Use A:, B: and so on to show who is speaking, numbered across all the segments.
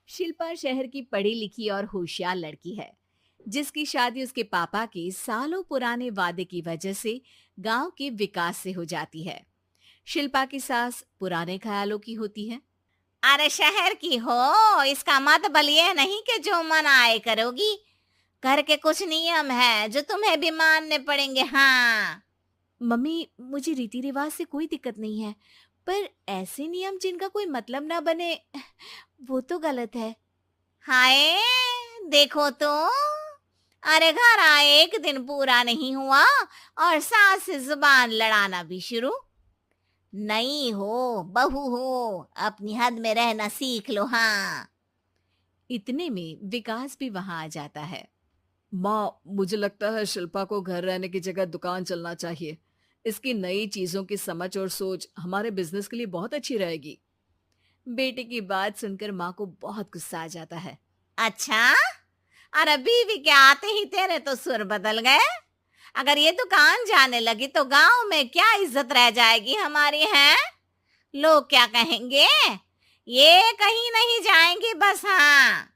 A: शिल्पा शहर की पढ़ी लिखी और होशियार लड़की है, जिसकी शादी उसके पापा के सालों पुराने वादे की वजह से गांव के विकास से हो जाती है। शिल्पा की सास पुराने ख्यालों की होती है।
B: अरे शहर की हो, इसका मतलब ये नहीं कि जो मन आए करोगी। घर के कुछ नियम है जो तुम्हें भी मानने पड़ेंगे। हाँ।
A: मम्मी, मुझे रीति रिवाज से कोई दिक्कत नहीं है, पर ऐसे नियम जिनका कोई मतलब ना बने, वो तो गलत है।
B: हाय, देखो तो। अरे घर आए एक दिन पूरा नहीं हुआ और सास से जुबान लड़ाना भी शुरू। नहीं हो, बहू हो, अपनी हद में रहना सीख लो। हाँ।
A: इतने में विकास भी वहां आ जाता है।
C: माँ, मुझे लगता है शिल्पा को घर रहने की जगह दुकान चलना चाहिए। इसकी नई चीजों की समझ और सोच हमारे बिजनेस के लिए बहुत अच्छी रहेगी।
A: बेटे की बात सुनकर माँ को बहुत गुस्सा आ जाता है।
B: अच्छा, अरे बीवी के आते ही तेरे तो सुर बदल गए। अगर ये दुकान जाने लगी तो गांव में क्या इज्जत रह जाएगी हमारी है? लोग क्या कहेंगे? ये कहीं नहीं जाएंगी बस। हाँ।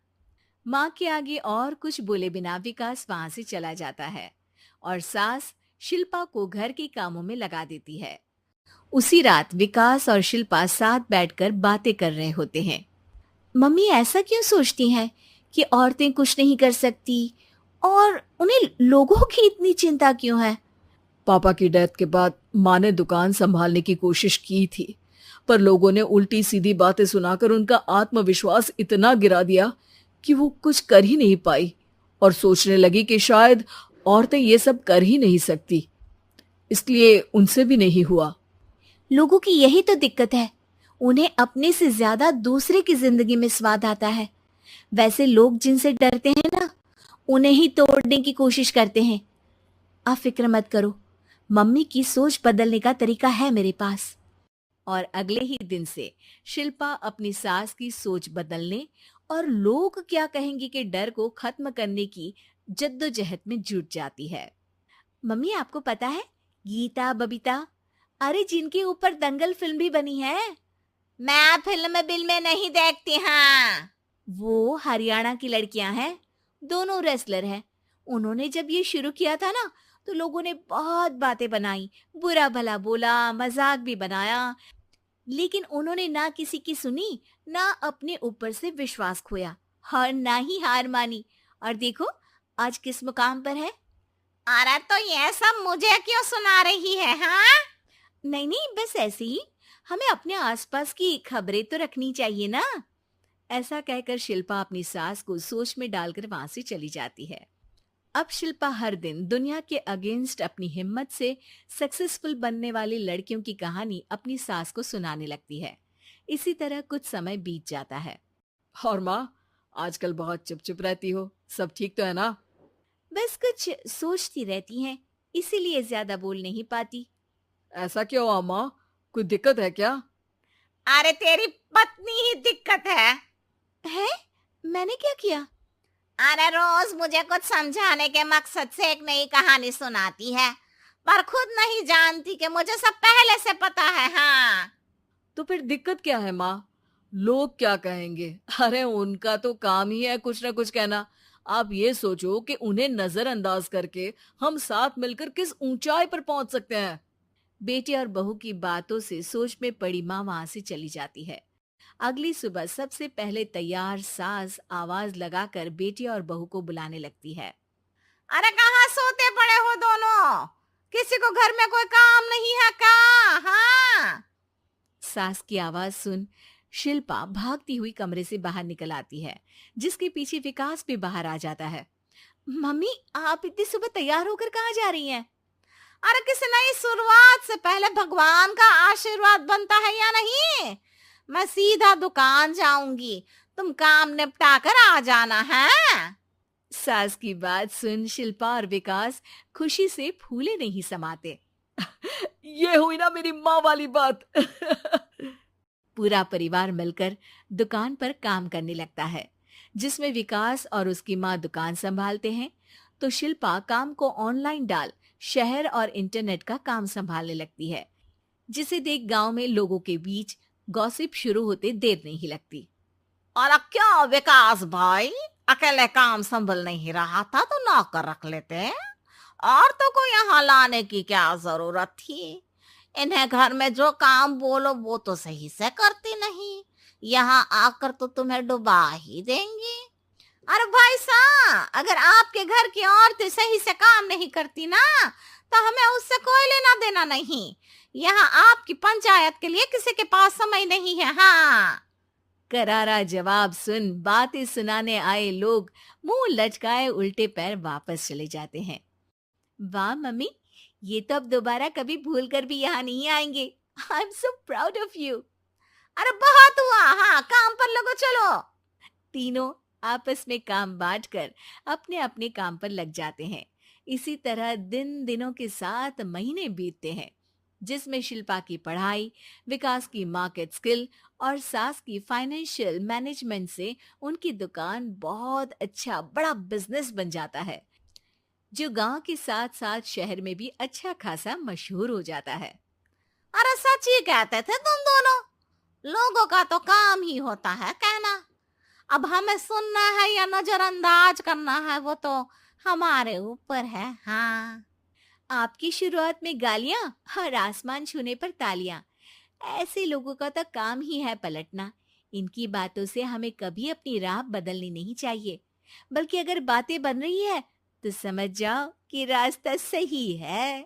A: माँ के आगे और कुछ बोले बिना विकास वहां से चला जाता है और सास शिल्पा को घर के कामों में लगा देती है। उसी रात विकास और शिल्पा साथ बैठकर बातें कर रहे होते हैं। मम्मी ऐसा क्यों सोचती हैं कि औरतें कुछ नहीं कर सकती, और उन्हें लोगों की इतनी चिंता क्यों है?
C: पापा की डेथ के बाद माँ ने दुकान संभालने की कोशिश की थी, पर लोगों ने उल्टी सीधी बातें सुनाकर उनका आत्मविश्वास इतना गिरा दिया कि वो कुछ कर ही नहीं पाई और सोचने लगी कि शायद औरतें ये सब कर ही नहीं सकती। इसलिए उनसे भी नहीं हुआ।
A: लोगों की यही तो दिक्कत है, उन्हें अपने से ज्यादा दूसरे की जिंदगी में स्वाद आता है। वैसे लोग जिनसे डरते हैं ना, उन्हें ही तोड़ने की कोशिश करते हैं। आप फिक्र मत करो, मम्मी की सोच बदलने का तरीका है मेरे पास। और अगले ही दिन से शिल्पा अपनी सास की सोच बदलने और लोग क्या कहेंगे के डर को खत्म करने की जद्दोजहद में जुट जाती है। मम्मी, आपको पता है, गीता बबीता, अरे जिनके ऊपर दंगल फिल्म भी बनी है,
B: मैं फिल्म बिल में नहीं देखती। हाँ।
A: वो हरियाणा की लड़कियां हैं, दोनों रेसलर हैं। उन्होंने जब ये शुरू किया था ना, तो लोगों ने बहुत बातें बनाई, बुरा भला बोला, मजाक भी बनाया, लेकिन उन्होंने ना किसी की सुनी, ना अपने ऊपर से विश्वास खोया और ना ही हार मानी। और देखो आज किस मुकाम पर है।
B: अरे तो ये सब मुझे क्यों सुना रही है? हाँ।
A: नहीं नहीं, बस ऐसे ही, हमें अपने आसपास की खबरें तो रखनी चाहिए ना। ऐसा कहकर शिल्पा अपनी सास को सोच में डालकर वहां से चली जाती है। अब शिल्पा हर दिन दुनिया के अगेंस्ट अपनी हिम्मत से सक्सेसफुल बनने वाली लड़कियों की कहानी अपनी सास को सुनाने लगती है। इसी तरह कुछ समय बीत जाता है।
C: और माँ, आजकल बहुत चुप चुप रहती हो, सब ठीक तो है ना?
A: बस कुछ सोचती रहती हैं, इसीलिए ज्यादा बोल नहीं पाती।
C: ऐसा क्यों हुआ माँ? कोई दिक्कत है क्या?
B: अरे तेरी पत्नी ही दिक्कत है।
A: है? मैंने क्या किया?
B: अरे रोज मुझे कुछ समझाने के मकसद से एक नई कहानी सुनाती है, पर खुद नहीं जानती कि मुझे सब पहले से पता है। हाँ।
C: तो फिर दिक्कत क्या है माँ? लोग क्या कहेंगे? अरे उनका तो काम ही है कुछ ना कुछ कहना। आप ये सोचो कि उन्हें नजरअंदाज करके हम साथ मिलकर किस ऊंचाई पर पहुंच सकते हैं।
A: बेटे और बहू की बातों से सोच में पड़ी माँ वहां से चली जाती है। अगली सुबह सबसे पहले तैयार सास आवाज लगाकर बेटी और बहू को बुलाने लगती है।
B: अरे कहाँ सोते पड़े हो दोनों? किसी को घर में कोई काम नहीं है क्या? हाँ।
A: सास की आवाज सुन शिल्पा भागती हुई कमरे से बाहर निकल आती है, जिसके पीछे विकास भी बाहर आ जाता है। मम्मी, आप इतनी सुबह तैयार होकर कहाँ जा रही हैं?
B: अरे किसी नई शुरुआत से पहले भगवान का आशीर्वाद बनता है या नहीं? मैं सीधा दुकान जाऊंगी, तुम काम निपटा कर आ जाना है।
A: सास की बात सुन शिल्पा और विकास खुशी से फूले नहीं समाते।
C: ये हुई ना मेरी माँ वाली बात।
A: पूरा परिवार मिलकर दुकान पर काम करने लगता है, जिसमें विकास और उसकी माँ दुकान संभालते हैं, तो शिल्पा काम को ऑनलाइन डाल शहर और इंटरनेट का काम संभालने लगती है, जिसे देख गांव में लोगों के बीच गॉसिप शुरू होते देर नहीं लगती।
B: और क्या विकास भाई, अकेले काम संभल नहीं रहा था तो नौकर रख लेते। और तो को यहाँ लाने की क्या जरूरत थी? इन्हें घर में जो काम बोलो वो तो सही से करती नहीं, यहाँ आकर तो तुम्हें डुबा ही देंगी। अरे भाई साहब, अगर आपके घर की औरतें सही से काम नहीं करती ना, तो हमें उससे कोई लेना देना नहीं। यहाँ आपकी पंचायत के लिए किसी के पास समय नहीं है। हाँ।
A: करारा जवाब सुन बातें सुनाने आए लोग मुंह लटकाए उल्टे पैर वापस चले जाते हैं। वाह मम्मी, ये तो अब दोबारा कभी भूल कर भी यहाँ नहीं आएंगे। I am so proud of you.
B: अरे बहुत हुआ, हाँ काम पर लगो चलो।
A: तीनों आपस में काम बांटकर अपने अपने काम पर लग जाते हैं। इसी तरह दिनों के साथ महीने बीतते हैं, जिसमें शिल्पा की पढ़ाई, विकास की मार्केट स्किल और सास की फाइनेंशियल मैनेजमेंट से उनकी दुकान बहुत अच्छा बड़ा बिजनेस बन जाता है, जो गांव के साथ साथ शहर में भी अच्छा खासा मशहूर हो जाता है।
B: अरे सच ही कहते थे तुम दोनों, लोगों का तो काम ही होता है कहना। अब हमें सुनना है या नजरअंदाज करना है वो तो हमारे ऊपर है। हाँ।
A: आपकी शुरुआत में गालियां और आसमान छूने पर तालियां, ऐसे लोगों का तो काम ही है पलटना। इनकी बातों से हमें कभी अपनी राह बदलनी नहीं चाहिए, बल्कि अगर बातें बन रही है तो समझ जाओ कि रास्ता सही है।